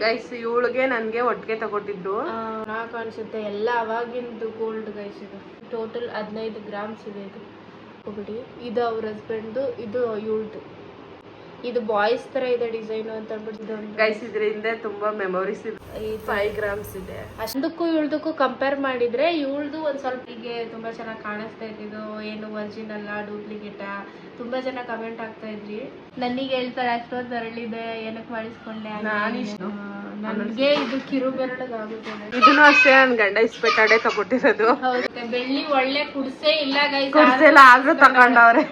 Guys ಇವಳಿಗೆ ನನ್ಗೆ ಒಟ್ಟಿಗೆ ತಗೊಟ್ಟಿದ್ರು. ನಾಲ್ಕು ಅನ್ಸುತ್ತೆ ಎಲ್ಲ ಅವಾಗಿಂದು ಗೋಲ್ಡ್ ಗೈಸ್. ಇದು ಟೋಟಲ್ 15 ಗ್ರಾಮ್ಸ್ ಇದೆ. ಇದು ಬಿಡಿ, ಇದು ಅವ್ರ ಹಸ್ಬೆಂಡ್ದು, ಇದು ಇವಳ್ದು. ಇದು ಬಾಯ್ಸ್ ತರ ಇದೆ ಡಿಸೈನ್ ಅಂತ ಅಂದ್ಬಿಟ್ಟು ಗೈಸ್ ಇದರಿಂದ ತುಂಬಾ ಮೆಮೊರೀಸ್ ಇದೆ. 5 ಗ್ರಾಮ್ಸ್ ಇದೆ. ಅಷ್ಟಕ್ಕೂ ಇವಳ್ದಕ್ಕೂ ಕಂಪೇರ್ ಮಾಡಿದ್ರೆ ಇವಳ್ದು ಒಂದ್ ಸ್ವಲ್ಪ ಹೀಗೆ ತುಂಬಾ ಚೆನ್ನಾಗಿ ಕಾಣಿಸ್ತಾ ಇದ್ದಿದ್ದು. ಏನು ಒರಿಜಿನಲ್ ಡೂಪ್ಲಿಕೇಟಾ ತುಂಬಾ ಜನ ಕಮೆಂಟ್ ಆಗ್ತಾ ಇದ್ರಿ. ನನಗೆ ಹೇಳ್ತಾರೆ ಅಷ್ಟೊಂದು ಅರಳಿದೆ ಏನಕ್ಕೆ ಮಾಡಿಸ್ಕೊಂಡೆ. ನನಗೆ ಇದು ಕಿರು ಬೆರಳಾಗುತ್ತೆ. ಇದನ್ನು ಅಷ್ಟೇ ನನ್ ಗಂಡ ಇಸ್ಪೆಟ್ಟಾಡೆ ತಗೊಟ್ಟಿರೋದು. ಹೌದು, ಬೆಳ್ಳಿ ಒಳ್ಳೆ ಕುಡ್ಸೇ ಇಲ್ಲ ಗೈಸ್. ಕುಡ್ಸೆಲ್ಲ ಆದ್ರೂ ತಗೊಂಡವ್ರೆ.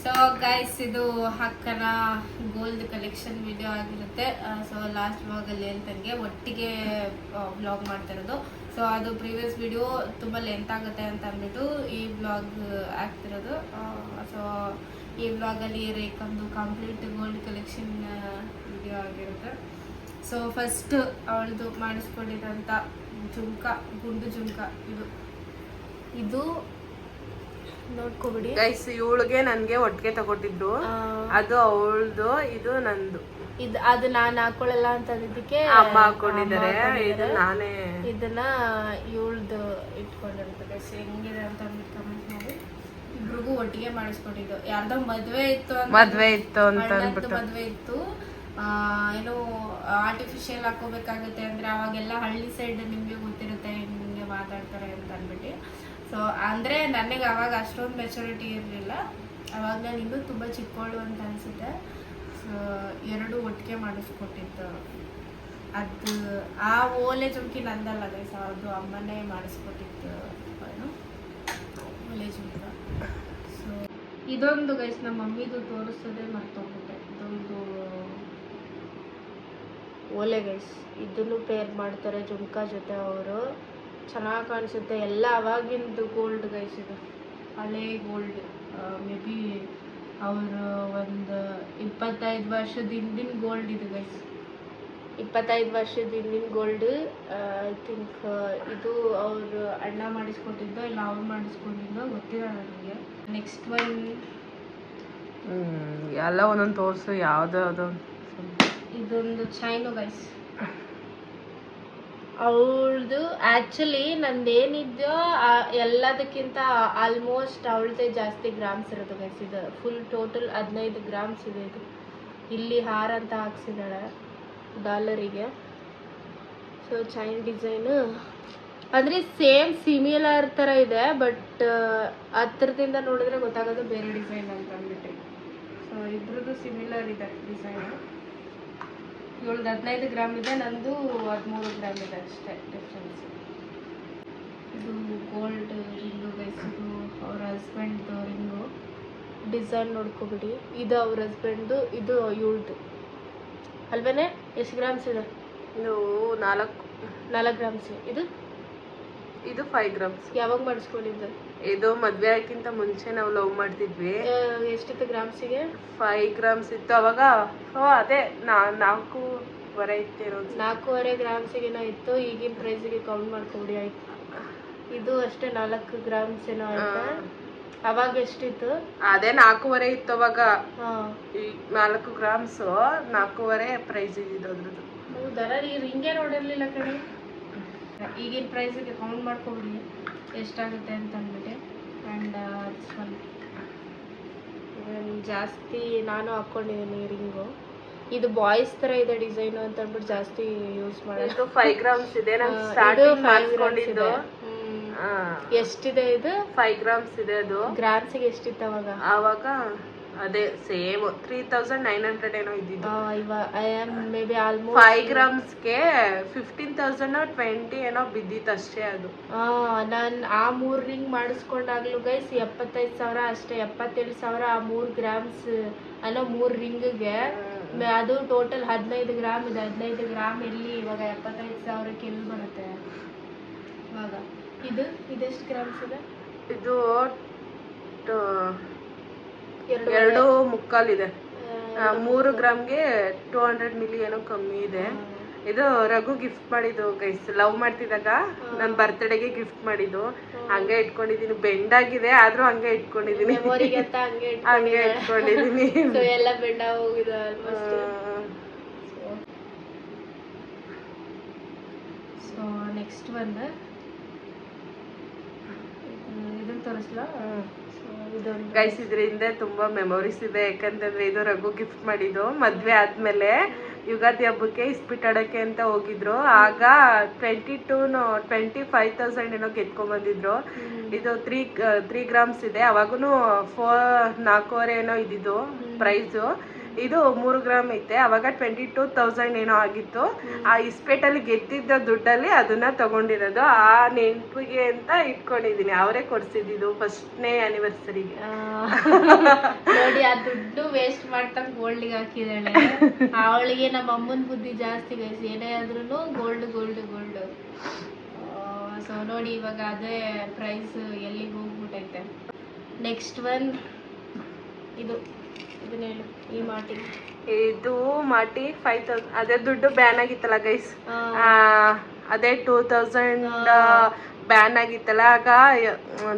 ಸೊ ಗೈಸ್ ಇದು ಅಕ್ಕನ ಗೋಲ್ಡ್ ಕಲೆಕ್ಷನ್ ವಿಡಿಯೋ ಆಗಿರುತ್ತೆ. ಸೊ ಲಾಸ್ಟ್ ವ್ಲಾಗಲ್ಲಿ ಹೇಳ್ದಂಗೆ ಒಟ್ಟಿಗೆ ವ್ಲಾಗ್ ಮಾಡ್ತಾ ಇರೋದು. ಸೊ ಅದು ಪ್ರೀವಿಯಸ್ ವಿಡಿಯೋ ತುಂಬ ಲೆಂತ್ ಆಗುತ್ತೆ ಅಂತ ಅಂದ್ಬಿಟ್ಟು ಈ ವ್ಲಾಗ್ ಆಗ್ತಿರೋದು. ಸೊ ಈ ವ್ಲಾಗಲ್ಲಿ ರೇಖಂದು ಕಂಪ್ಲೀಟ್ ಗೋಲ್ಡ್ ಕಲೆಕ್ಷನ್ ವಿಡಿಯೋ ಆಗಿರುತ್ತೆ. ಸೊ ಫಸ್ಟ್ ಅವಳದು ಮಾಡಿಸ್ಕೊಂಡಿರೋಂಥ ಜುಮ್ಕ, ಗುಂಡು ಜುಮ್ಕ ಇದು ನೋಡ್ಕೊಬಿಡಿ ಗೈಸ್. ಇವಳಿಗೆ ನನ್ಗೆ ಒಟ್ಟಿಗೆ ತಗೊಟ್ಟಿದ್ರು. ಅದು ಅವಳದು, ಇದು ನಂದು. ಅದು ನಾನು ಹಾಕೊಳ್ಳಲ್ಲ ಅಂತ ಅಂದಿದ್ದಕ್ಕೆ ಅಮ್ಮ ಹಾಕೊಂಡಿದ್ದಾರೆ. ನಾನೇ ಇದನ್ನ ಇವಳ್ದು ಇಟ್ಕೊಂಡಿರ್ತದೆ. ಹೆಂಗಿದೆ ಅಂತ ಅಂದ್ಬಿಟ್ಟು ಕಮೆಂಟ್ ಮಾಡಿ. ಇಬ್ರಿಗೂ ಒಟ್ಟಿಗೆ ಮಾಡಿಸ್ಕೊಂಡಿದ್ದು. ಯಾರ್ದೋ ಮದ್ವೆ ಇತ್ತು ಅಂತ ಮದ್ವೆ ಇತ್ತು. ಏನೋ ಆರ್ಟಿಫಿಷಿಯಲ್ ಹಾಕೋಬೇಕಾಗುತ್ತೆ ಅಂದ್ರೆ ಅವಾಗೆಲ್ಲ ಹಳ್ಳಿ ಸೈಡ್ ನಿಮ್ಗೆ ಗೊತ್ತಿರುತ್ತೆ ಹಿಂಗೆ ಮಾತಾಡ್ತಾರೆ ಅಂತ ಅಂದ್ಬಿಟ್ಟು. ಸೊ ಅಂದರೆ ನನಗೆ ಅವಾಗ ಅಷ್ಟೊಂದು ಮೆಚುರಿಟಿ ಇರಲಿಲ್ಲ. ಅವಾಗ ನಾನು ಇನ್ನೂ ತುಂಬ ಚಿಕ್ಕವಳು ಅಂತ ಅನಿಸುತ್ತೆ. ಸೊ ಎರಡು ಒಟ್ಟಿಗೆ ಮಾಡಿಸ್ಕೊಟ್ಟಿದ್ದು. ಅದು ಆ ಓಲೆ ಜುಮ್ಕಿ ನಂದಲ್ಲ ಗೈಸ್, ಅದು ಅಮ್ಮನೇ ಮಾಡಿಸ್ಕೊಟ್ಟಿದ್ದು ಓಲೆ ಜುಮ್ಕ. ಸೊ ಇದೊಂದು ಗೈಸ್ ನಮ್ಮ ಮಮ್ಮಿದು ತೋರಿಸೋದೇ ಮರ್ತೋಗ್ಬಿಟ್ಟೆ. ಇದೊಂದು ಓಲೆ ಗೈಸ್. ಇದನ್ನು ಪೇರ್ ಮಾಡ್ತಾರೆ ಜುಮ್ಕಾ ಜೊತೆ ಅವರು. ಚೆನ್ನಾಗಿ ಕಾಣಿಸುತ್ತೆ. ಎಲ್ಲ ಅವಾಗಿಂದು ಗೋಲ್ಡ್ ಗೈಸ್. ಇದು ಹಳೆ ಗೋಲ್ಡ್. ಮೇ ಬಿ ಅವರು ಒಂದು 25 ವರ್ಷದ ಹಿಂದಿನ ಗೋಲ್ಡ್ ಇದು ಗೈಸ್. 25 ವರ್ಷದ ಹಿಂದಿನ ಗೋಲ್ಡ್. ಐ ಥಿಂಕ್ ಇದು ಅವರು ಅಣ್ಣ ಮಾಡಿಸ್ಕೊಟ್ಟಿದ್ದೋ ಇಲ್ಲ ಅವ್ರು ಮಾಡಿಸ್ಕೊಂಡಿದ್ದೋ ಗೊತ್ತಿಲ್ಲ ನನಗೆ. ನೆಕ್ಸ್ಟ್ ಒನ್ ಎಲ್ಲ ಒಂದೊಂದು ತೋರಿಸು. ಯಾವ್ದು ಇದೊಂದು ಚೈನು ಗೈಸ್. ಅವಳದು ಆ್ಯಕ್ಚುಲಿ ನಂದೇನಿದೆಯೋ ಎಲ್ಲದಕ್ಕಿಂತ ಆಲ್ಮೋಸ್ಟ್ ಅವಳದೇ ಜಾಸ್ತಿ ಗ್ರಾಮ್ಸ್ ಇರೋದು ಗೈಸ್. ಇದು ಫುಲ್ ಟೋಟಲ್ 15 ಗ್ರಾಮ್ಸ್ ಇದೆ. ಇದು ಇಲ್ಲಿ ಹಾರ ಅಂತ ಹಾಕ್ಸಿದ್ದಾಳೆ ಡಾಲರಿಗೆ. ಸೊ ಚೈನ್ ಡಿಸೈನು ಅಂದರೆ ಸೇಮ್ ಸಿಮಿಲರ್ ಥರ ಇದೆ, ಬಟ್ ಹತ್ರದಿಂದ ನೋಡಿದ್ರೆ ಗೊತ್ತಾಗೋದು ಬೇರೆ ಡಿಸೈನ್ ಅಂತ ಅಂದ್ಬಿಟ್ಟು. ಸೊ ಇಬ್ರದ್ದು ಸಿಮಿಲರ್ ಇದೆ ಡಿಸೈನು. ಇವಳ್ದು 15 ಗ್ರಾಮ್ ಇದೆ, ನಂದು 13 ಗ್ರಾಮ್ ಇದೆ ಅಷ್ಟೇ ಡಿಫ್ರೆನ್ಸ್. ಇದು ಗೋಲ್ಡ್ ರಿಂಗು ಗೈಸ್. ಇದು ಅವ್ರ ಹಸ್ಬೆಂಡ್ದು ರಿಂಗು. ಡಿಸೈನ್ ನೋಡ್ಕೊಬಿಡಿ. ಇದು ಅವ್ರ ಹಸ್ಬೆಂಡ್ದು, ಇದು ಇವಳ್ದು ಅಲ್ವೇನೆ. ಎಷ್ಟು ಗ್ರಾಮ್ಸ್ ಇದೆ? ಇದು 4 ಗ್ರಾಮ್ಸ್. ಇದು 5 ಗ್ರಾಮ್ಸ್. ಯಾವಾಗ ಮಾಡಿಸ್ಕೊಂಡಿದ್ದು? ಇದು ಮದ್ವೆ ಆಗೋಕ್ಕಿಂತ ಮುಂಚೆ ನಾವು ಲವ್ ಮಾಡ್ತಿದ್ವಿ. ಎಷ್ಟಿತ್ತು ಗ್ರಾಮ್ಸಿಗೆ? 5 ಗ್ರಾಮ್ಸ್ ಇತ್ತು ಅವಾಗ. ಅದೇ 4.25 ಇತ್ತೇನೋ. 4.25 ಗ್ರಾಮ್ಸಿಗೇನೋ ಇತ್ತು. ಈಗಿನ ಪ್ರೈಸಿಗೆ ಕೌಂಟ್ ಮಾಡ್ಕೊಬಿಡಿ ಆಯ್ತು. ಇದು ಅಷ್ಟೇ 4 ಗ್ರಾಮ್ಸ್ ಏನೋ ಆಯ್ತಾ. ಅವಾಗ ಎಷ್ಟಿತ್ತು? ಅದೇ 4.25 ಇತ್ತು ಅವಾಗ. 4 ಗ್ರಾಮ್ಸ್ 4.25 ಪ್ರೈಸ್ ಇದ್ದಿದ್ದು ಅದ್ರದ್ದು. ಹೌದಾ? ಈ ರಿಂಗೇ ನೋಡಿರ್ಲಿಲ್ಲ ಕಡೆ. ಈಗಿನ ಪ್ರೈಸಿಗೆ ಕೌಂಟ್ ಮಾಡ್ಕೊಬಿಡಿ ಎಷ್ಟಾಗುತ್ತೆ ಅಂತ ಅಂದ್ಬಿಟ್ಟು. ಆ್ಯಂಡ್ ಜಾಸ್ತಿ ನಾನು ಹಾಕ್ಕೊಂಡಿದ್ದೀನಿ ರಿಂಗು. ಇದು ಬಾಯ್ಸ್ ಥರ ಇದೆ ಡಿಸೈನು ಅಂತ ಅಂದ್ಬಿಟ್ಟು ಜಾಸ್ತಿ ಯೂಸ್ ಮಾಡೋದು. 5 ಗ್ರಾಮ್ಸ್ ಇದೆ. ನಾನು ಸ್ಟಾರ್ಟಿಂಗ್ ಮಾಡಿಸ್ಕೊಂಡಿದ್ದು. ಎಷ್ಟಿದೆ ಇದು? 5 ಗ್ರಾಮ್ಸ್ ಇದೆ. ಅದು ಗ್ರಾಮ್ಸಿಗೆ ಎಷ್ಟಿತ್ತು ಅವಾಗ? ಅದೇ ಸೇಮ್ 3900 ಏನೋ ಇದ್ದಿದ್ದು. ಮೇ ಬಿ ಆಲ್ಮೋಸ್ಟ್ 5 ಗ್ರಾಮ್ಸ್ಗೆ 15,000 20 ಏನೋ ಬಿದ್ದಿತ್ತು ಅಷ್ಟೇ. ಅದು ನಾನು ಆ 3 ರಿಂಗ್ ಮಾಡಿಸ್ಕೊಂಡಾಗ್ಲೂ ಗೈಸ್ 75,000 ಅಷ್ಟೇ. 77,000 ಆ 3 ಗ್ರಾಮ್ಸ್ ಅನ್ನೋ 3 ರಿಂಗಿಗೆ. ಅದು ಟೋಟಲ್ 15 ಗ್ರಾಮ್ ಇದೆ. 15 ಗ್ರಾಮ್ ಎಲ್ಲಿ ಇವಾಗ 75,000ಕ್ಕೆ ಎಲ್ಲಿ ಬರುತ್ತೆ ಇವಾಗ? ಇದೆಷ್ಟು ಗ್ರಾಮ್ಸ್ ಇದೆ? ಇದು 2.25 ಇದೆ. 3 ಗ್ರಾಮ್ಗೆ 200 ಮಿಲಿ ಏನೋ ಕಮ್ಮಿ ಇದೆ. ಇದು ರಘು ಗಿಫ್ಟ್ ಮಾಡಿದ್ದು ಗೈಸ್. ಲವ್ ಮಾಡ್ತಿದ್ದಾಗ ನನ್ನ ಬರ್ತ್ಡೇಗೆ ಗಿಫ್ಟ್ ಮಾಡಿದ್ದು. ಹಂಗೆ ಇಟ್ಕೊಂಡಿದೀನಿ. ಬೆಂಡ್ ಆಗಿದೆ ಆದ್ರೂ ಹಂಗೆ ಇಟ್ಕೊಂಡಿದೀನಿ. ಮೆಮೊರಿಗೆ ಅಂತ ಹಂಗೆ ಇಟ್ಕೊಂಡಿದೀನಿ. ಸೊ ಎಲ್ಲ ಬೆಂಡ ಹೋಗಿದೆ ಆಲ್ಮೋಸ್ಟ್. ಸೊ ನೆಕ್ಸ್ಟ್ ಒನ್ ಇದನ್ನ ತೋರಿಸ್ಲಾ? ಗೈಸ್ ಇದರಿಂದ ತುಂಬಾ ಮೆಮೊರೀಸ್ ಇದೆ. ಯಾಕಂತಂದ್ರೆ ಇದು ರಘು ಗಿಫ್ಟ್ ಮಾಡಿದ್ದು ಮದ್ವೆ ಆದ್ಮೇಲೆ ಯುಗಾದಿ ಹಬ್ಬಕ್ಕೆ ಇಸ್ಪಿಟಾಡಕ್ಕೆ ಅಂತ ಹೋಗಿದ್ರು. ಆಗ 25,000 ಏನೋ ಗೆದ್ಕೊಂಡ್ ಬಂದಿದ್ರು. ಇದು 3 ಗ್ರಾಮ್ಸ್ ಇದೆ. ಅವಾಗೂನು 4.25 ಏನೋ ಇದ್ದಿದ್ದು ಪ್ರೈಸು. ಇದು 3 ಗ್ರಾಮ್ ಐತೆ. ಅವಾಗ 22,000 ಏನೋ ಆಗಿತ್ತು. ಆ ಇಸ್ಪೇಟಲ್ಲಿ ಗೆದ್ದಿದ್ದ ದುಡ್ಡಲ್ಲಿ ಅದನ್ನ ತಗೊಂಡಿರೋದು. ಆ ನೆನಪಿಗೆ ಅಂತ ಇಟ್ಕೊಂಡಿದೀನಿ. ಅವರೇ ಕೊಡ್ಸಿದ್ದು ಫಸ್ಟ್ನೇ ಆನಿವರ್ಸರಿಗೆ. ನೋಡಿ ಆ ದುಡ್ಡು ವೇಸ್ಟ್ ಮಾಡ್ತಂಗ್ ಗೋಲ್ಡ್ಗೆ ಹಾಕಿದಾಳೆ. ಅವಳಿಗೆ ನಮ್ಮ ಅಮ್ಮನ ಬುದ್ಧಿ ಜಾಸ್ತಿ ಗೈಸ್. ಏನೇ ಆದ್ರೂ ಗೋಲ್ಡ್ ಗೋಲ್ಡ್ ಗೋಲ್ಡ್. ಸೊ ನೋಡಿ ಇವಾಗ ಅದೇ ಪ್ರೈಸ್ ಎಲ್ಲಿಗೆ ಹೋಗ್ಬಿಟ್ಟೈತೆ. ನೆಕ್ಸ್ಟ್ ಒನ್ ಇದನ್ನ ಹೇಳು. ಈ ಮಾಟಿ ಇದು ಮಾಟಿ 5,000. ಅದೇ ದುಡ್ಡು ಬ್ಯಾನ್ ಆಗಿತ್ತಲ್ಲ ಗೈಸ್. ಅದೇ 2,000 ಬ್ಯಾನ್ ಆಗಿತ್ತಲ್ಲ. ಆಗ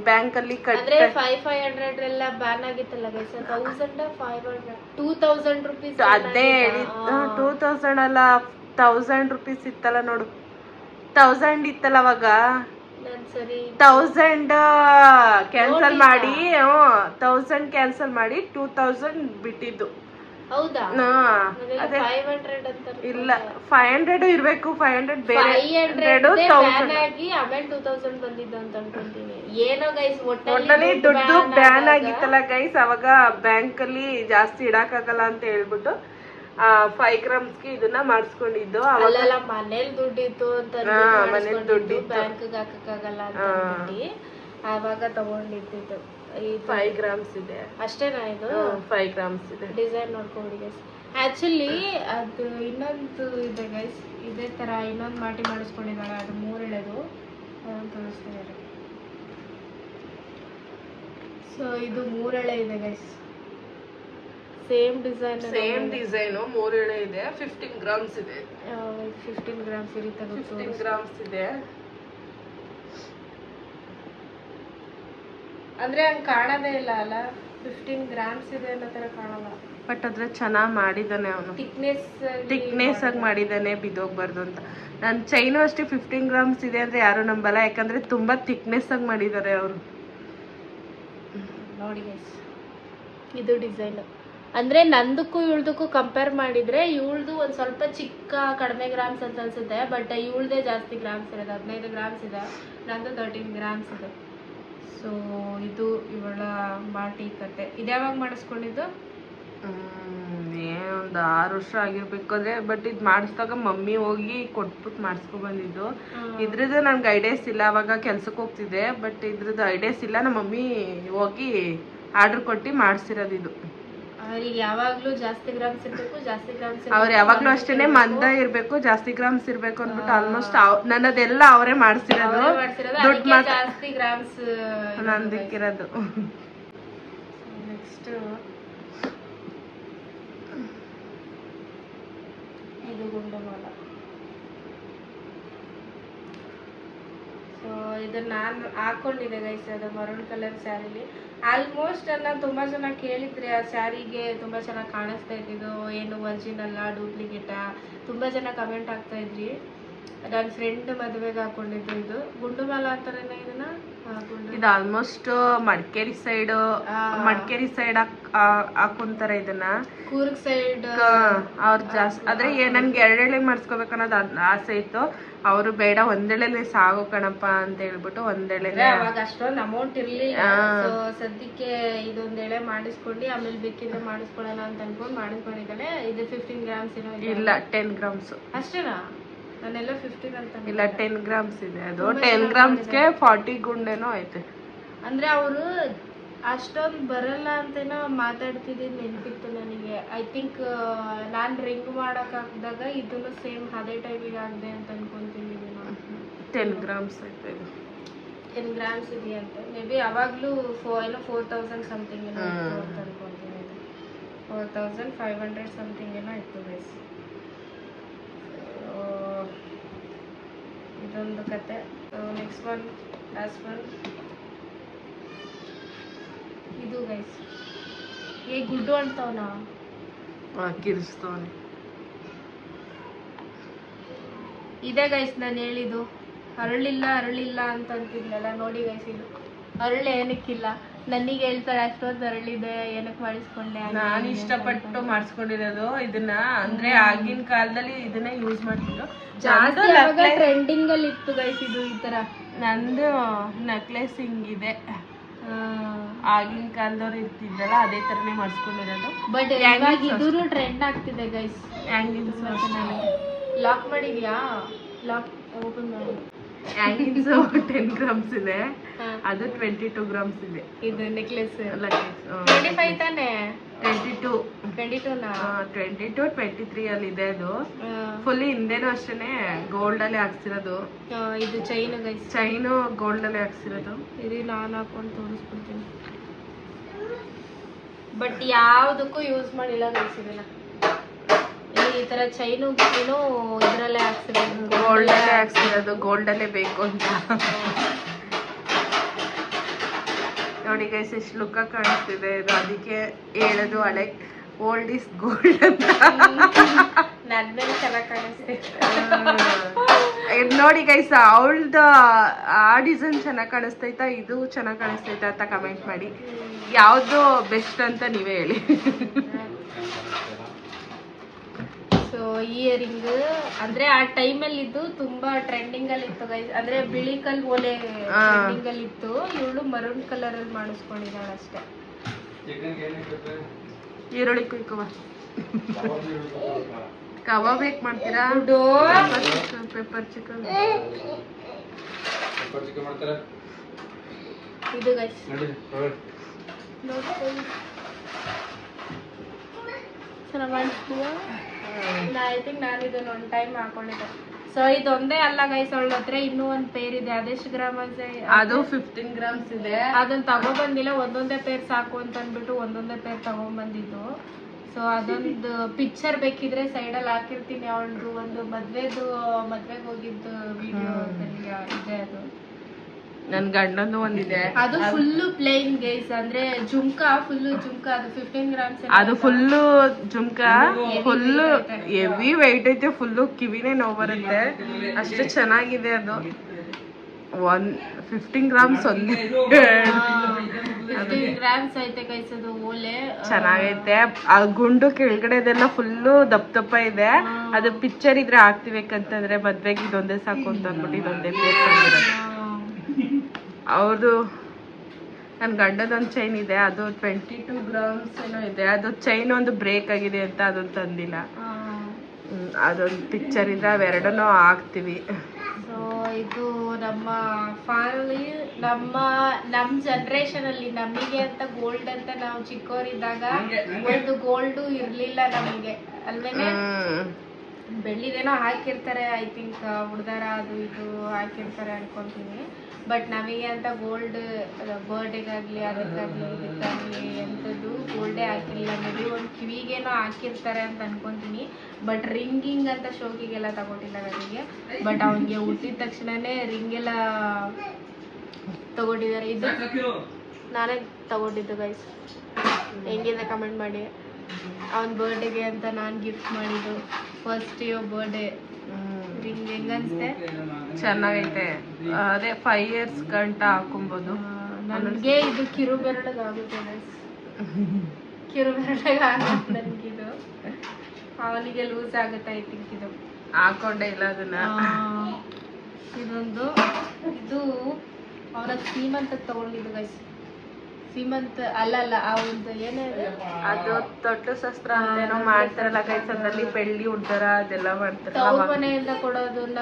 ಬ್ಯಾಂಕ್ ಅಲ್ಲಿ 500 ಎಲ್ಲ ಬ್ಯಾನ್ ಆಗಿತ್ತಲ್ಲ ಗೈಸ್. 1,500 2,000 ರೂಪೀಸ್. ಅದೇ ಹೇಳಿದ್ದು 2,000 ಅಲ್ಲ 1,000 ರೂಪೀಸ್ ಇತ್ತಲ್ಲ ನೋಡು. 1,000 ಇತ್ತಲ್ಲ ಅವಾಗ. ಸರಿ 1,000 ಕ್ಯಾನ್ಸಲ್ ಮಾಡಿ 1,000 ಕ್ಯಾನ್ಸಲ್ ಮಾಡಿ 2,000 ಬಿಟ್ಟಿದ್ದು. ಹೌದಾ? ಅದೇ 500 ಅಂತ ಇಲ್ಲ 500 ಇರ್ಬೇಕು. 500 ಬೇರೆ 500 ಆಗಿ ಆಮೇಲೆ 2,000 ಬಂದಿದ್ದು ಅಂತ ಅನ್ಕೊಂತೀನಿ. ಏನೋ ಗೈಸ್ ಒಟ್ಟಲ್ಲಿ ದುಡ್ಡು ಬ್ಯಾನ್ ಆಗಿತ್ತಲ್ಲ ಗೈಸ್. ಅವಾಗ ಬ್ಯಾಂಕ್ ಅಲ್ಲಿ ಜಾಸ್ತಿ ಇಡಕ್ಕಾಗಲ್ಲ ಅಂತ ಹೇಳ್ಬಿಟ್ಟು 5 ಗ್ರಾಮ್ಸ್ಗೆ ಇದನ್ನ ಮಾಡಿಸ್ಕೊಂಡಿದ್ದು. ಅಲ್ಲೆಲ್ಲ ಮನೇಲಿ ದುಡ್ಡಿತ್ತು ಅಂತ ಮನೇಲಿ ದುಡ್ಡು ಬ್ಯಾಂಕ್ ಹಾಕಕ್ಕಾಗಲ್ಲ ಅಂತ ಹೇಳಿ ಆವಾಗ ತಗೊಂಡಿದ್ದು. 5 ಗ್ರಾಮ್ಸ್ ಇದೆ ಅಷ್ಟೇನಾ? ಇದು 5 ಗ್ರಾಮ್ಸ್ ಇದೆ. ಡಿಸೈನ್ ನೋಡ್ಕೊಳ್ಳಿ ಗೈಸ್. ಆಕ್ಚುಲಿ ಅದು ಇನ್ನೊಂದು ಇದೆ ಗೈಸ್. ಇದೇ ತರ ಇನ್ನೊಂದು ಮಾಟಿ ಮಾಡಿಸ್ಕೊಂಡಿದ್ದಾಳೆ. ಅದು 3 ಎಳೆದು ತೋರಿಸ್ತಿದ್ದಾರೆ. ಸೊ ಇದು 3 ಎಳೆ ಇದೆ ಗೈಸ್. ಸೇಮ್ ಡಿಸೈನ್ 3 ಎಳೆ ಇದೆ. 15 ಗ್ರಾಮ್ಸ್ ಇದೆ. 15 ಗ್ರಾಮ್ಸ್ ಇರುತ್ತೆ. 15 ಗ್ರಾಮ್ಸ್ ಇದೆ. ಅಂದ್ರೆ ಹಂಗೆ ಕಾಣೋದೇ ಇಲ್ಲ ಅಲ್ಲ. 15 ಗ್ರಾಮ್ಸ್ ಇದೆ ಅನ್ನೋ ತರ ಕಾಣಲ್ಲ. ಬಟ್ ಅದ್ರ ಚೆನ್ನಾಗಿ ಮಾಡಿದ್ದಾನೆ ಅವನು. ಥಿಕ್ನೆಸ್ ಆಗಿ ಮಾಡಿದ್ದಾನೆ, ಬಿದೋಗ್ಬಾರ್ದು ಅಂತ. ನನ್ನ ಚೈನು ಅಷ್ಟೇ 15 ಗ್ರಾಮ್ಸ್ ಇದೆ ಅಂದ್ರೆ ಯಾರು ನಂಬಲ್ಲ. ಯಾಕಂದ್ರೆ ತುಂಬಾ ಥಿಕ್ನೆಸ್ ಆಗಿ ಮಾಡಿದ್ದಾರೆ ಅವರು. ನೋಡಿ ಗೈಸ್ ಇದು ಡಿಸೈನ್. ಅಂದ್ರೆ ನಂದಕ್ಕೂ ಇವಳ್ದಕ್ಕೂ ಕಂಪೇರ್ ಮಾಡಿದ್ರೆ ಇವಳ್ದು ಒಂದ್ ಸ್ವಲ್ಪ ಚಿಕ್ಕ ಕಡಿಮೆ ಗ್ರಾಮ್ಸ್ ಅಂತ ಅನ್ಸುತ್ತೆ. ಬಟ್ ಇವಳ್ದೇ ಜಾಸ್ತಿ ಗ್ರಾಮ್ಸ್ ಇರೋದು. 15 ಗ್ರಾಮ್ಸ್ ಇದೆ. ನಂದು 13 ಗ್ರಾಮ್ಸ್ ಇದೆ. ಸೊ ಇದು ಇವಳ ಮಾಟಿ ಕತೆ. ಇದ್ಯಾವಾಗ ಮಾಡಿಸ್ಕೊಂಡಿದ್ದು? ಒಂದು 6 ವರ್ಷ ಆಗಿರ್ಬೇಕು. ಅಂದ್ರೆ ಬಟ್ ಇದು ಮಾಡಿಸಿದಾಗ ಮಮ್ಮಿ ಹೋಗಿ ಕೊಟ್ಬಿಟ್ಟು ಮಾಡಿಸ್ಕೊಂಡ್ ಬಂದಿದ್ದು. ಇದ್ರದ್ದು ನನ್ಗೆ ಐಡಿಯಾಸ್ ಇಲ್ಲ. ಅವಾಗ ಕೆಲ್ಸಕ್ಕೆ ಹೋಗ್ತಿದ್ದೆ. ಬಟ್ ಇದ್ರದ್ದು ಐಡಿಯಾಸ್ ಇಲ್ಲ. ನಮ್ಮ ಮಮ್ಮಿ ಹೋಗಿ ಆರ್ಡರ್ ಕೊಟ್ಟು ಮಾಡಿಸಿರೋದು ಇದು. ಅವ್ರಿಗೆ ಯಾವಾಗ್ಲೂ ಜಾಸ್ತಿ ಗ್ರಾಮ್ಸ್ ಇರ್ಬೇಕು. ಜಾಸ್ತಿ ಗ್ರಾಮ್ಸ್ ಅವ್ರು ಯಾವಾಗ್ಲೂ ಅಷ್ಟೇನೆ ಮಂದ ಇರ್ಬೇಕು, ಜಾಸ್ತಿ ಗ್ರಾಮ್ಸ್ ಇರ್ಬೇಕು ಅಂದ್ಬಿಟ್ಟು ಆಲ್ಮೋಸ್ಟ್ ನನ್ನದೆಲ್ಲ ಅವರೇ ಮಾಡಿಸಿರೋದು. ದುಡ್ಡು ಜಾಸ್ತಿ ಗ್ರಾಮ್ಸ್ ನಂದಿಕ್ಕಿರೋದು. ನೆಕ್ಸ್ಟ್ ಇದು ಗುಂಡಮಾಲ. ಸೊ ಇದನ್ನ ನಾನು ಹಾಕೊಂಡಿದ್ದೆ ಗೈಸ್. ಅದು ಮರೂನ್ ಕಲರ್ ಸ್ಯಾರಿಲಿ. ಆಲ್ಮೋಸ್ಟ್ ನಾನು ತುಂಬ ಜನ ಕೇಳಿದ್ರೆ ಆ ಸ್ಯಾರಿಗೆ ತುಂಬ ಚೆನ್ನಾಗಿ ಕಾಣಿಸ್ತಾ ಇದ್ದಿದ್ದು. ಏನು ಒರಿಜಿನಲ್ಲ ಡೂಪ್ಲಿಕೇಟಾ ತುಂಬ ಜನ ಕಮೆಂಟ್ ಆಗ್ತಾ ಇದ್ರಿ. ನನ್ನ ಫ್ರೆಂಡ್ ಮದುವೆಗೆ ಹಾಕೊಂಡಿದ್ದು ಇದು. ಗುಂಡುಮಾಲ ಅಂತಾರೇನ ಇದನ್ನ? ಇದು ಆಲ್ಮೋಸ್ಟ್ ಮಡಿಕೇರಿ ಸೈಡ್ ಹಾಕೊಂತಾರೆ ಇದನ್ನ. ಕೂರ್ಗ್ ಸೈಡ್ ಅವ್ರು ಜಾಸ್ತಿ. ಆದ್ರೆ ನನ್ಗೆ 2 ಎಳೆ ಮಾಡಿಸ್ಕೋಬೇಕು ಅನ್ನೋದು ಆಸೆ ಇತ್ತು. ಅವರು ಬೇಡ ಒಂದೆಳೆಲೆ ಸಾಗೋ ಕಣಪ್ಪ ಅಂತ ಹೇಳ್ಬಿಟ್ಟು ಒಂದೆಳೆ. ಅವಾಗ ಅಷ್ಟೊಂದು ಅಮೌಂಟ್ ಇರ್ಲಿಲ್ಲ. ಸೊ ಸದ್ಯಕ್ಕೆ ಇದೊಂದ್ ಎಳೆ ಮಾಡಿಸ್ಕೊಂಡು ಆಮೇಲೆ ಬೇಕಿದ್ರೆ ಮಾಡಿಸ್ಕೊಳ್ಳೋಣ ಅಂತ ಅನ್ಕೊಂಡು ಮಾಡಿಸ್ಕೊಂಡಿದ್ದಾಳೆ. ಇದು 15 ಗ್ರಾಮ್ಸ್ ಏನೋ ಇಲ್ಲ 10 ಗ್ರಾಮ್ಸ್ ಅಷ್ಟೇನಾ? ನಾನೆಲ್ಲ 15 ಅಂತ ಇಲ್ಲ 10 ಗ್ರಾಮ್ಸ್ ಇದೆ. ಅದು 10 ಗ್ರಾಮ್ಸ್ಗೆ 40 ಗುಂಡೇನೋ ಐತೆ. ಅಂದ್ರೆ ಅವರು ಅಷ್ಟೊಂದು ಬರಲ್ಲ ಅಂತೇನೋ ಮಾತಾಡ್ತಿದ್ದು ನೆನಪಿತ್ತು ನನಗೆ. ಐ ಥಿಂಕ್ ನಾನು ರಿಂಗ್ ಮಾಡಕ್ ಹಾಕಿದಾಗ ಇದನ್ನು ಸೇಮ್ ಅದೇ ಟೈಮಿಗೆ ಆಗಿದೆ ಅಂತ ಅನ್ಕೊಂತೀನಿ. 10 ಗ್ರಾಮ್ಸ್ ಐತೆ ಇದು. 10 ಗ್ರಾಮ್ಸ್ ಇದೆಯಂತೆ. ಮೇ ಬಿ ಅವಾಗಲೂ 4,000 ಸಮಥಿಂಗ್ ಏನೋ ಇತ್ತು ಅಂತ ಅನ್ಕೊಂತೀನಿ. 4,500 ಸಮಥಿಂಗ್ ಏನೋ ಇತ್ತು ಗೈಸ್. ಇದೊಂದು ಕತೆ. ನೆಕ್ಸ್ಟ್ ಒನ್ ಲಾಸ್ಟ್ ಒನ್ ಇದು ಗೈಸ್ ಗುಡ್ಡು ಅಂತವನ ಕಿರಿಸ್ತವನೆ. ಇದೇ ಗೈಸ್ ನಾನು ಹೇಳಿದ್ದು ಅರಳಿಲ್ಲ ಅಂತ ಅಂತಿದ್ನಲ್ಲ, ನೋಡಿ ಗೈಸ್ ಇದು ಅರಳು ಏನಕ್ಕಿಲ್ಲ. ನನಗೆ ಹೇಳ್ತಾರೆ ಅಷ್ಟೊಂದು ಅರಳಿದೆ ಏನಕ್ಕೆ ಮಾಡಿಸ್ಕೊಂಡೆ. ನಾನು ಇಷ್ಟಪಟ್ಟು ಮಾಡಿಸ್ಕೊಂಡಿರೋದು ಇದನ್ನ. ಅಂದ್ರೆ ಆಗಿನ ಕಾಲದಲ್ಲಿ ಇದನ್ನ ಯೂಸ್ ಮಾಡ್ತಿದ್ರು ಜಾಸ್ತಿ. ಟ್ರೆಂಡಿಂಗ್ ಅಲ್ಲಿ ಇತ್ತು ಗೈಸ್ ಇದು ಈ ತರ. ನಂದು ನೆಕ್ಲೆಸ್ ಹಿಂಗಿದೆ, ಆಗಿನ ಕಾಲದವ್ರು ಇರ್ತಿದ್ರಲ್ಲ ಅದೇ ತರನೇ ಮಾಡಿಸ್ಕೊಂಡಿರೋದು. ಬಟ್ ಇವಾಗ ಇದೂ ಟ್ರೆಂಡ್ ಆಗ್ತಿದೆ ಗೈಸ್. ಲಾಕ್ ಮಾಡಿದ್ಯಾ? ಲಾಕ್ ಓಪನ್ ಮಾಡಿ. ಹ್ಯಾಂಗಿಂಗ್ಸ್ 10 ಗ್ರಾಮ್ಸ್ ಇದೆ, ಅದು 22 ಗ್ರಾಮ್ಸ್ ಇದೆ. ಇದು ನೆಕ್ಲೆಸ್ 25 ತಾನೆ? 22 23 ಅಲ್ಲಿ ಇದೆ. ಅದು ಫುಲ್ ಹಿಂದೆನೂ ಅಷ್ಟೇನೆ ಗೋಲ್ಡ್ ಅಲ್ಲಿ ಹಾಕ್ಸಿರೋದು. ಇದು ಚೈನ್ ಗೈಸ್, ಚೈನು ಗೋಲ್ಡ್ ಅಲ್ಲಿ ಹಾಕ್ಸಿರೋದು. ಇದು ನಾನು ಹಾಕೊಂಡು ತೋರಿಸ್ಬಿಡ್ತೀನಿ. ಬಟ್ ಯಾವ್ದಕ್ಕೂ ಯೂಸ್ ಮಾಡಿಲ್ಲ ಗೈಸ್ ಇದನ್ನ. ಈ ತರ ಚೈನು ಇದರಲ್ಲೇ ಹಾಕ್ಸಿರೋದು, ಗೋಲ್ಡ್ ಅಲ್ಲೇ ಹಾಕ್ಸಿರೋದು. ಗೋಲ್ಡ್ ಅಲ್ಲೇ ಬೇಕು ಅಂತ ನೋಡಿ ಗೈಸ್ ಎಷ್ಟು ಲುಕ್ ಕಾಣಿಸ್ತಿದೆ ಇದು. ಅದಕ್ಕೆ ಹೇಳೋದು ಹಳೆ ಓಲ್ಡ್ ಇಸ್ ಗೋಲ್ಡ್ ಅಂತ. ನನ್ನ ಮೇಲೆ ಚೆನ್ನಾಗಿ ಕಾಣಿಸ್ತಿದೆ ನೋಡಿ ಗೈಸ್, ಅವಳ್ದು ಆ ಡಿಸೈನ್ ಚೆನ್ನಾಗಿ ಕಾಣಿಸ್ತೈತಾ, ಇದು ಚೆನ್ನಾಗಿ ಕಾಣಿಸ್ತೈತಾ ಅಂತ ಕಮೆಂಟ್ ಮಾಡಿ. ಯಾವುದು ಬೆಸ್ಟ್ ಅಂತ ನೀವೇ ಹೇಳಿ. ಸೊ ಇಯರಿಂಗ್ ಅಂದ್ರೆ ಆ ಟೈಮಲ್ಲಿ ಇದು ತುಂಬಾ ಟ್ರೆಂಡಿಂಗ್ ಅಲ್ಲಿ ಇತ್ತು ಗೈಸ್. ಅಂದ್ರೆ ಬಿಳಿ ಕಲ್ ಓಲೆ ಟ್ರೆಂಡಿಂಗ್ ಅಲ್ಲಿ ಇತ್ತು. ಇವಳು ಮರೂನ್ ಕಲರ್ ಅಲ್ಲಿ ಮಾಡಿಸ್ಕೊಂಡಿದ್ದಾಳೆ ಅಷ್ಟೇ. ಈರುಳ್ಳಿ ಕುಯ್ಕುವ ಕಬಾಬ್ ಹೇಗೆ ಮಾಡ್ತೀರಾ? ಪೆಪ್ಪರ್ ಚಿಕನ್ ಇದು ಗೈಸ್ ಚೆನ್ನಾಗಿ ಮಾಡಿಸ್ತೀವ. ಐ ಥಿಂಕ್ ನಾನು ಇದನ್ನ ಒಂದು ಟೈಮ್ ಹಾಕೊಂಡಿದ್ದೆ. ಸೊ ಇದೊಂದೇ ಅಲ್ಲ ಗೈಸ್, ಅವಳ ಹತ್ರ ಇನ್ನೂ ಒಂದು ಪೇರ್ ಇದೆ. ಅದೆಷ್ಟು ಗ್ರಾಮ್ ಇದೆ? ಅದು 15 ಗ್ರಾಮ್ಸ್ ಇದೆ. ಅದನ್ನ ತಗೊಬಂದಿಲ್ಲ, ಒಂದೊಂದೇ ಪೇರ್ ಸಾಕು ಅಂತ ಅಂದ್ಬಿಟ್ಟು ಒಂದೊಂದೇ ಪೇರ್ ತಗೊಂಡ್ಬಂದಿದ್ದು. ಸೊ ಅದೊಂದು ಪಿಕ್ಚರ್ ಬೇಕಿದ್ರೆ ಸೈಡಲ್ಲಿ ಹಾಕಿರ್ತೀನಿ. ಅವಳದು ಒಂದು ಮದ್ವೆಗೆ ಹೋಗಿದ್ದು ವಿಡಿಯೋ ಇದೆ. ಅದು ನನ್ ಗಂಡಂದು ಒಂದಿದೆ, ಅದು ಫುಲ್ಲು ಪ್ಲೇನ್ ಗೈಸ್. ಅಂದ್ರೆ ಜುಮ್ಕಾ ಫುಲ್ಲು ಜುಮ್ಕಾ, ಅದು 15 ಗ್ರಾಮ್ಸ್. ಅದು full jhumka, full heavy weight ಐತೆ. ಫುಲ್ಲು ಕಿವಿನೇ ನೋವು ಬರುತ್ತೆ, ಅಷ್ಟು ಚೆನ್ನಾಗಿದೆ ಅದು. 15 ಗ್ರಾಮ್ಸ್ ಒಂದು 15 ಗ್ರಾಮ್ಸ್ ಐತೆ ಗೈಸ್. ಅದು ಓಲೆ ಚೆನ್ನಾಗೈತೆ. ಆ ಗುಂಡು ಕೆಳಗಡೆದೆಲ್ಲ ಫುಲ್ಲು ದಪ್ಪ ಇದೆ. ಅದು ಪಿಕ್ಚರ್ ಇದ್ರೆ ಹಾಕ್ತಿಬೇಕಂತಂದ್ರೆ ಮದ್ವೆಗೆ ಇದೊಂದೇ ಸಾಕು ಅಂತ ಅಂದ್ಬಿಟ್ಟು ಇದೊಂದೇ ಪ್ಲೇಸ್ ಬಂದಿರೋದು. ಅವ್ರದ್ದು ನನ್ನ ಗಂಡದೊಂದು ಚೈನ್ ಇದೆ, ಅದು 22 ಗ್ರಾಮ್ಸ್ ಏನೋ ಇದೆ. ಅದು ಚೈನ್ ಒಂದು ಬ್ರೇಕ್ ಆಗಿದೆ ಅಂತ ಅದೊಂದು ತಂದಿಲ್ಲ. ಅದೊಂದು ಪಿಕ್ಚರ್ ಇದೆ, ಅವೆರಡನ್ನೂ ಹಾಕ್ತೀವಿ. ಸೊ ಇದು ನಮ್ಮ ಫಾಲಿ ನಮ್ಮ ಜನ್ರೇಷನ್ ಅಲ್ಲಿ ನಮಗೆ ಅಂತ ಗೋಲ್ಡ್ ಅಂತ ನಾವು ಚಿಕ್ಕವರಿದ್ದಾಗ ಒಂದು ಗೋಲ್ಡು ಇರ್ಲಿಲ್ಲ ನಮಗೆ ಅಲ್ವೇನೆ. ಬೆಳ್ಳಿದೇನೋ ಹಾಕಿರ್ತಾರೆ ಐ ಥಿಂಕ್, ಹುಡ್ದಾರ ಅದು ಇದು ಹಾಕಿರ್ತಾರೆ ಅನ್ಕೊಂತೀನಿ. ಬಟ್ ನಮಗೆ ಅಂತ ಗೋಲ್ಡ್ ಬರ್ಡೇಗಾಗಲಿ ಅದಕ್ಕಾಗಲಿ ಇದಕ್ಕಾಗಲಿ ಎಂಥದ್ದು ಗೋಲ್ಡೇ ಹಾಕಿರಲಿಲ್ಲ. ಮೇಬಿ ಒಂದು ಕಿವಿಗೇನೋ ಹಾಕಿರ್ತಾರೆ ಅಂತ ಅನ್ಕೊತೀನಿ. ಬಟ್ ರಿಂಗಿಂಗ್ ಅಂತ ಶೋಕಿಗೆಲ್ಲ ತಗೊಟ್ಟಿಲ್ಲ ನನಗೆ. ಬಟ್ ಅವನಿಗೆ ಹುಟ್ಟಿದ ತಕ್ಷಣನೇ ರಿಂಗೆಲ್ಲ ತಗೊಂಡಿದ್ದಾರೆ. ಇದು ನಾನೇ ತಗೊಂಡಿದ್ದು ಗೈಸ್. ಹೆಂಗಿದೆ ಕಮೆಂಟ್ ಮಾಡಿ. ಅವನ ಬರ್ಡೇಗೆ ಅಂತ ನಾನು ಗಿಫ್ಟ್ ಮಾಡಿದ್ದು ಫಸ್ಟ್ ಬರ್ಡೇ ರಿಂಗ್. ಹೆಂಗನ್ಸ್ತೆ? ಚೆನ್ನಾಗೈತೆ. ಅದೇ 5 years ಗಂಟ ಹಾಕೊಬೋದು. ನನಗೆ ಇದು ಕಿರು ಬೆರಳಿಗಾಗುತ್ತೆ ಗೈಸ್, ಕಿರು ಬೆರಳಿಗಾಗುತ್ತೆ ನನಗಿದು. ಅವನಿಗೆ ಲೂಸ್ ಆಗುತ್ತೆ ಐ ಥಿಂಕ್. ಇದು ಹಾಕೊಂಡೆ ಇಲ್ಲ ಅದನ್ನ. ಇದೊಂದು ಇದು ಅವನ ಸೀಮಂತ ತಗೊಂಡಿದ್ದು ಗೈಸ್. ಸೀಮಂತ ಅಲ್ಲ ಅವನದು ಏನೇ ಅದು ತೊಟ್ಟು ಶಸ್ತ್ರ ಅಂತ ಏನೋ ಮಾಡ್ತಾರಲ್ಲ ಗೈಸ್, ಅದ್ರಲ್ಲಿ ಬೆಳ್ಳಿ ಉಡ್ದಾರ ಅದೆಲ್ಲ ಮಾಡ್ತಾರೆ. ಅವ್ರ ಮನೆಯಿಂದ ಕೊಡೋದನ್ನ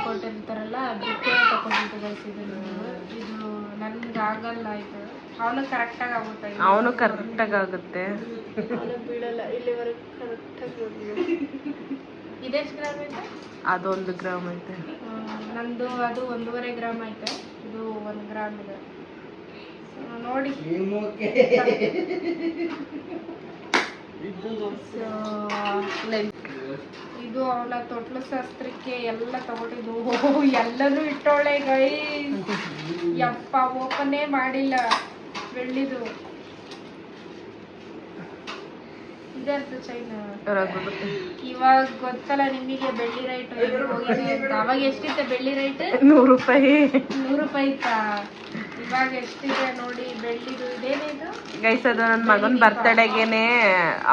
ಕೊಟ್ಟಿರ್ತಾರಲ್ಲ, ಅದಕ್ಕೆ ತಗೊಂಡಿದ್ದು ಗೈಸ್. ಇದು ನನ್ಗೆ ಆಗಲ್ಲ. ಇದು ಅವನು ಕರೆಕ್ಟಾಗಿ ಆಗುತ್ತೆ. ಅವನು ಕರೆಕ್ಟಾಗಿ ಆಗುತ್ತೆ, ಅವನು ಬೀಳಲ್ಲ. ಇಲ್ಲಿವರೆಗೂ ಕರೆಕ್ಟಾಗಿ ಹೋಗಿದೆ. ಇದೆಷ್ಟು ಗ್ರಾಮ್ ಐತೆ? ಅದು 1 ಗ್ರಾಮ್ ಐತೆ. ನಂದು ಅದು 1.5 ಗ್ರಾಮ್ ಐತೆ. ಇದು 1 ಗ್ರಾಮ್ ಇದೆ ನೋಡಿ. ಇದು ಅವಳ ತೊಟ್ಲು ಶಾಸ್ತ್ರಕ್ಕೆ ಎಲ್ಲ ತಗೊಂಡಿದ್ದು. ಎಲ್ಲನೂ ಇಟ್ಟವಳೆ ಗೈಸ್. ಯಪ್ಪ ಓಪನ್ನೇ ಮಾಡಿಲ್ಲ ಬೆಳ್ಳಿದು. ಇದರ್ದು ಚೈನ್ ರಘುದು. ಇವಾಗ ಗೊತ್ತಲ್ಲ ನಿಮಗೆ ಬೆಳ್ಳಿ ರೈಟ್ ಹೋಗಿದೆ ಅಂತ. ಅವಾಗ ಎಷ್ಟಿತ್ತು ಬೆಳ್ಳಿ ರೈಟ್? 100 ರೂಪಾಯಿ. 100 ರೂಪಾಯಿ ಇತ್ತಾ? ಇವಾಗ ಎಷ್ಟಿದೆ ನೋಡಿ ಬೆಳ್ಳಿದು. ಇದೇನಿದು ಗೈಸ್, ಅದು ನನ್ನ ಮಗನ ಬರ್ತಡೆಗೆನೆ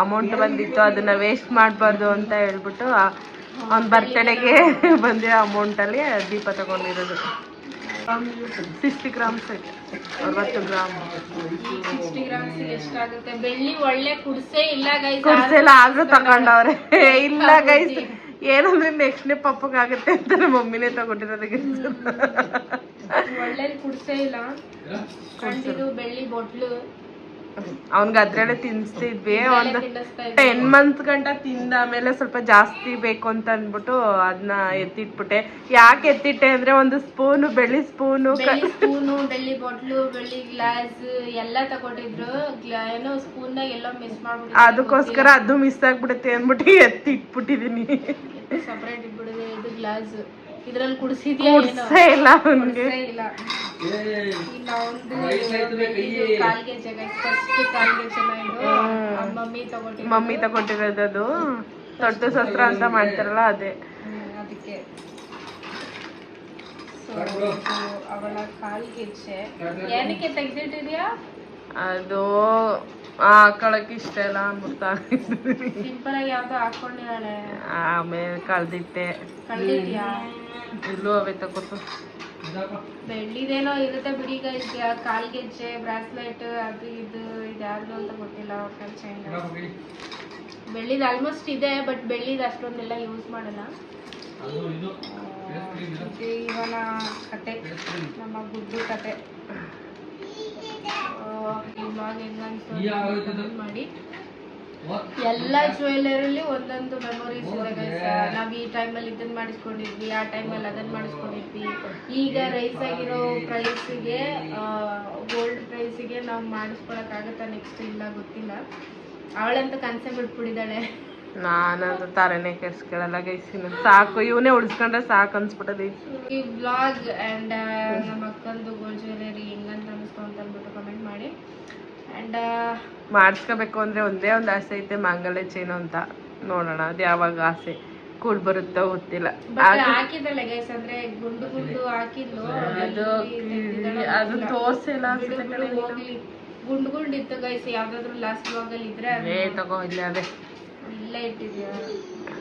ಅಮೌಂಟ್ ಬಂದಿತ್ತು, ಅದನ್ನ ವೇಸ್ಟ್ ಮಾಡಬಾರ್ದು ಅಂತ ಹೇಳ್ಬಿಟ್ಟು ಅವ್ನ ಬರ್ತಡೆಗೆ ಬಂದಿರೋ ಅಮೌಂಟಲ್ಲಿ ದೀಪ ತಗೊಂಡಿರೋದು. 60 ಗ್ರಾಮ್ಸ್ ಐತೆ, 60 ಗ್ರಾಮ್. 60 ಗ್ರಾಮ್ಸ್ ಎಷ್ಟಾಗುತ್ತೆ? ಬೆಳ್ಳಿ ಒಳ್ಳೆ ಕುಡ್ಸೇ ಇಲ್ಲ ಗೈಸ್. ಕುಡ್ಸೆಲ್ಲ ಆದ್ರೂ ತಗೊಂಡವ್ರೆ. ಇಲ್ಲ ಗೈಸ್, ಏನಂದ್ರೆ ನೆಕ್ಸ್ಟ್ ಪಪ್ಪಗಾಗುತ್ತೆ ಅಂತ ನಮ್ಮ ಮಮ್ಮಿನೇ ತಗೊಂಡಿರೋದು. ಒಳ್ಳೆ ಕುಡ್ಸೇ ಇಲ್ಲ. ಕಂಡಿದ್ದು ಬೆಳ್ಳಿ ಬೊಟ್ಲು ಅವ್ನ್ಗೆ ಅದ್ರಲ್ಲೇ ತಿನ್ಸ್ತಿದ್ವಿ. ಒಂದು 10 ಮಂತ್ ಗಂಟ ತಿಂದ ಆಮೇಲೆ ಸ್ವಲ್ಪ ಜಾಸ್ತಿ ಬೇಕು ಅಂತ ಅಂದ್ಬಿಟ್ಟು ಅದನ್ನ ಎತ್ತಿಟ್ಬಿಟ್ಟೆ. ಯಾಕೆ ಎತ್ತಿಟ್ಟೆ ಅಂದ್ರೆ ಒಂದು ಸ್ಪೂನು, ಬೆಳ್ಳಿ ಸ್ಪೂನು, ಬೆಳ್ಳಿ ಬಾಟ್ಲು, ಬೆಳ್ಳಿ ಗ್ಲಾಸ್ ಎಲ್ಲ ತಗೊಂಡಿದ್ರು. ಏನೋ ಸ್ಪೂನ್ ನಾಗ ಎಲ್ಲೋ ಮಿಸ್ ಮಾಡ್ಬಿಟ್ಟು ಅದಕ್ಕೋಸ್ಕರ ಅದು ಮಿಸ್ ಆಗ್ಬಿಡುತ್ತೆ ಅಂದ್ಬಿಟ್ಟು ಎತ್ತಿಟ್ಬಿಟ್ಟಿದೀನಿ. ಸಪರೇಟ್ ಇಟ್ಬಿಡಿದೆ. ಇದು ಗ್ಲಾಸ್ ಇದ್ರಲ್ಲಿ ಕುಡಿಸಿದ್ಯಾ? ಇಲ್ಲ ಅವ್ನಿಗೆ. ಇಲ್ಲ ಇನ್ನ ಒಂದು ಕಾಲ್ಗೆ ಜಗ ಫಸ್ಟ್ ಕಾಲ್ಗೆ ಚೆನ್ನಾಗಿದ್ದು ಮಮ್ಮಿ ತಗೊಂಡಿರೋದು. ಅದು ತೊಟ್ಟು ಶಸ್ತ್ರ ಅಂತ ಮಾಡ್ತಾರಲ್ಲ ಅದೇ. ಅದಕ್ಕೆ ಅವಳ ಕಾಲ್ಗೆಜ್ಜೆ ಏನಕ್ಕೆ ತೆಗ್ದಿಟ್ಟಿದ್ಯಾ? ಅದು ಹಾಕೊಳಕ್ ಇಷ್ಟ ಇಲ್ಲ ಅಂದ್ಬಿಡ್ತಾ ಸಿಂಪಲ್ ಆಗಿ ಯಾವ್ದೋ ಹಾಕೊಂಡಿದ್ದಾಳೆ. ಆಮೇಲೆ ಕಳ್ದಿದ್ಯಾ? ಇಲ್ಲೂ ಅವೇ ತಗೋತು. ಬೆಳ್ಳಿದೇನೋ ಇರುತ್ತೆ ಬಿಡಿ ಗೈಸ್. ಕಾಲ್ಗೆಜ್ಜೆ, ಬ್ರಾಸ್ಲೆಟ್, ಅದು ಇದು ಇದ್ಯಾವ್ದು ಅಂತ ಗೊತ್ತಿಲ್ಲ. ಬೆಳ್ಳಿದ್ ಆಲ್ಮೋಸ್ಟ್ ಇದೆ, ಬಟ್ ಬೆಳ್ಳಿದ್ ಅಷ್ಟೊಂದೆಲ್ಲ ಯೂಸ್ ಮಾಡಲ್ಲ. ಇವನ ಕತೆ, ನಮ್ಮ ಗುಡ್ಡು ಕತೆ. ಇವಾಗ ಹೆಂಗಂತ ಮಾಡಿ ಎಲ್ಲ ಜ್ಯುವೆಲರಿಲಿ ಒಂದೊಂದು ಮೆಮೊರೀಸ್ ಇದೆ ಗೈಸ್. ನಾವ್ ಈ ಟೈಮಲ್ಲಿ ಇದನ್ನ ಮಾಡಿಸ್ಕೊಂಡಿದ್ವಿ, ಆ ಟೈಮಲ್ಲಿ ಅದನ್ನ ಮಾಡಿಸ್ಕೊಂಡಿದ್ವಿ. ಈಗ ರೈಸ್ ಆಗಿರೋ ಪ್ರೈಸಿಗೆ, ಗೋಲ್ಡ್ ಪ್ರೈಸಿಗೆ ನಾವು ಮಾಡಿಸ್ಕೊಳಕ್ಕಾಗತ್ತಾ ನೆಕ್ಸ್ಟ್? ಇಲ್ಲ, ಗೊತ್ತಿಲ್ಲ. ಅವಳಂತ ಕನ್ಸೆ ಬಿಟ್ಬಿಟ್ಟಿದ್ದಾಳೆ. ನಾನದು ತಾರನೇ ಕೆಡ್ಸ್ಕೊಳ್ಳಲ್ಲ ಗೈಸ್. ಸಾಕು, ಇವನೇ ಉಳಿಸ್ಕೊಂಡ್ರೆ ಸಾಕು ಅನ್ಸ್ಬಿಟ್ಟದೆ ಈ ವ್ಲಾಗ್. ಆ್ಯಂಡ್ ನಮ್ಮ ಅಕ್ಕಂದು ಗೋಲ್ಡ್ ಜ್ಯುವೆಲರಿ ಹೆಂಗಂತ ಅನಿಸ್ತು ಅಂತ ಅಂದ್ಬಿಟ್ಟು ಕಮೆಂಟ್ ಮಾಡಿ. ಆ್ಯಂಡ್ ಮಾಡಿಸ್ಕೋಬೇಕು ಅಂದ್ರೆ ಒಂದೇ ಒಂದು ಆಸೆ ಐತೆ, ಮಾಂಗಲ್ಯ ಚೈನು ಅಂತ. ನೋಡೋಣ ಅದು ಯಾವಾಗ ಆಸೆ ಕೂಡ್ ಬರುತ್ತೋ ಗೊತ್ತಿಲ್ಲ. ಹಾಕಿದಲ್ಲ ಗೈಸ್, ಅಂದ್ರೆ ಗುಂಡು ಗುಂಡು ಹಾಕಿದ್ಲು. ಅದು ತೋರ್ಸಿಲ್ಲ. ಗುಂಡು ಗುಂಡು ಇತ್ತು ಗೈಸ್. ಯಾವ್ದಾದ್ರು ಲಾಸ್ಟ್ ಬ್ಲಾಗ್ ಅಲ್ಲಿ ಇದ್ರೆ ತಗೋ, ಇಲ್ಲ ಅದೇ ಇಲ್ಲೇ ಇಟ್ಟಿದ್ಯಾ?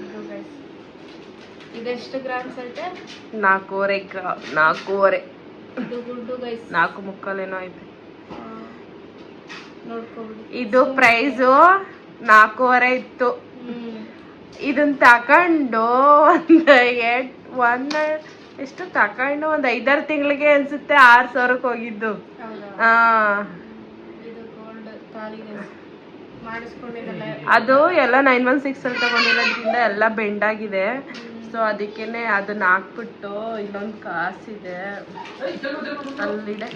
ಇದು ಗೈಸ್, ಇದೆಷ್ಟು ಗ್ರಾಮ್ಸ್ ಐತೆ? 4.5. ಇದು ಗುಂಡು ಗೈಸ್, 4.75 ಏನೋ ಐತೆ. ನೋಡ್ಕೊಬಿಡಿ. ಇದು ಪ್ರೈಸು 4.5 ಇತ್ತು. ಇದನ್ನ ತಕೊಂಡು ಎಷ್ಟು ತಕೊಂಡು ಒಂದು 5-6 ತಿಂಗಳಿಗೆ ಅನ್ಸುತ್ತೆ 6,000ಕ್ಕೆ ಹೋಗಿದ್ದು. ಅದು ಎಲ್ಲ 916 ಅಲ್ಲಿ ತಗೊಂಡಿರೋದ್ರಿಂದ ಎಲ್ಲ ಬೆಂಡ್ ಆಗಿದೆ. ಸೊ ಅದಕ್ಕೇನೆ ಅದನ್ನ ಹಾಕ್ಬಿಟ್ಟು ಇಲ್ಲೊಂದು ಕಾಸಿದೆ ಅಲ್ಲಿದೆ,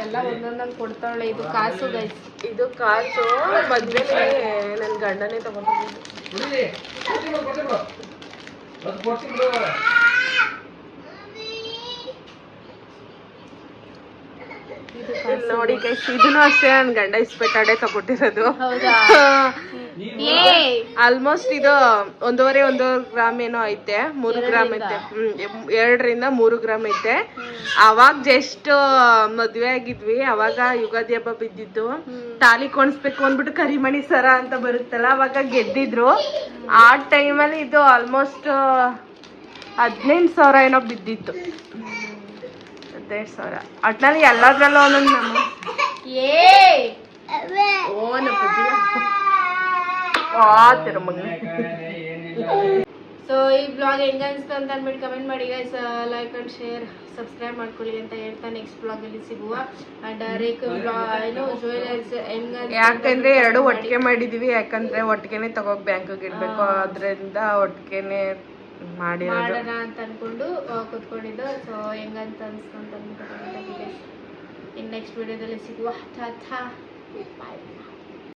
ಎಲ್ಲ ಒಂದೊಂದಂಗೆ ಕೊಡ್ತಾಳೆ. ಇದು ಕಾಸು ಗೈಸ್, ಇದು ಕಾಸು ಮದ್ವೆಗೆ ನನ್ನ ಗಂಡನೇ ತಗೊಂಡಿದ್ದು. ನೋಡಿ ಗೈಸ್, ಇದನ್ನು ಅಷ್ಟೇ ನನ್ನ ಗಂಡ ಇಸ್ಪೆಟಾಡೆ ತಗೊಟ್ಟಿರೋದು. ಆಲ್ಮೋಸ್ಟ್ ಇದು 1.5 ಗ್ರಾಮ್ ಏನೋ ಐತೆ, 3 ಗ್ರಾಮ್ ಐತೆ. 2ರಿಂದ 3 ಗ್ರಾಮ್ ಐತೆ. ಅವಾಗ ಜಸ್ಟ್ ಮದ್ವೆ ಆಗಿದ್ವಿ, ಅವಾಗ ಯುಗಾದಿ ಹಬ್ಬ ಬಿದ್ದಿತ್ತು. ತಾಲಿ ಕೊಣಿಸ್ಬೇಕು ಅಂದ್ಬಿಟ್ಟು ಕರಿಮಣಿ ಸರ ಅಂತ ಬರುತ್ತಲ್ಲ, ಅವಾಗ ಗೆದ್ದಿದ್ರು. ಆ ಟೈಮಲ್ಲಿ ಇದು ಆಲ್ಮೋಸ್ಟ್ 18,000 ಏನೋ ಬಿದ್ದಿತ್ತು. 18,000 ಒಟ್ನಲ್ಲಿ ಎಲ್ಲದ್ರಲ್ಲೂ ಒಂದೊಂದು ನಮ್ಮ ಸೊ ಈ ಬ್ಲಾಗ್ ಹೆಂಗ ಅನ್ಸ್ತು ಅಂತ ಅಂದ್ಬಿಟ್ಟು ಕಮೆಂಟ್ ಮಾಡಿ guys. Like and share, subscribe ಮಾಡ್ಕೊಳ್ಳಿ ಅಂತ ಹೇಳ್ತಾ ನೆಕ್ಸ್ಟ್ ಬ್ಲಾಗ್ ಅಲ್ಲಿ ಸಿಗುವ. ಅಂಡ್ ರೇಕ್ ಏನು ಜ್ಯುವೆಲರ್ಸ್ ಹೆಂಗ, ಯಾಕಂದ್ರೆ ಎರಡು ಒಟ್ಟಿಗೆ ಮಾಡಿದೀವಿ. ಯಾಕಂದ್ರೆ ಒಟ್ಟಿಗೆನೆ ತಗೋಕ್ ಬ್ಯಾಂಕಿಗೆ ಇಡ್ಬೇಕು, ಅದರಿಂದ ಒಟ್ಟಿಗೆನೆ ಮಾಡೋಣ ಅಂತ ಅನ್ಕೊಂಡು ಕೂತ್ಕೊಂಡಿದ್ದು. ಸೊ ಹೆಂಗಂತ ಅನ್ಸ್ತು ಅಂತ ಅಂದ್ಬಿಟ್ಟು ಕಮೆಂಟ್ ಆಗಿ. ಇನ್ ನೆಕ್ಸ್ಟ್ ವಿಡಿಯೋದಲ್ಲಿ ಸಿಗುವ. ಬಾಯ್.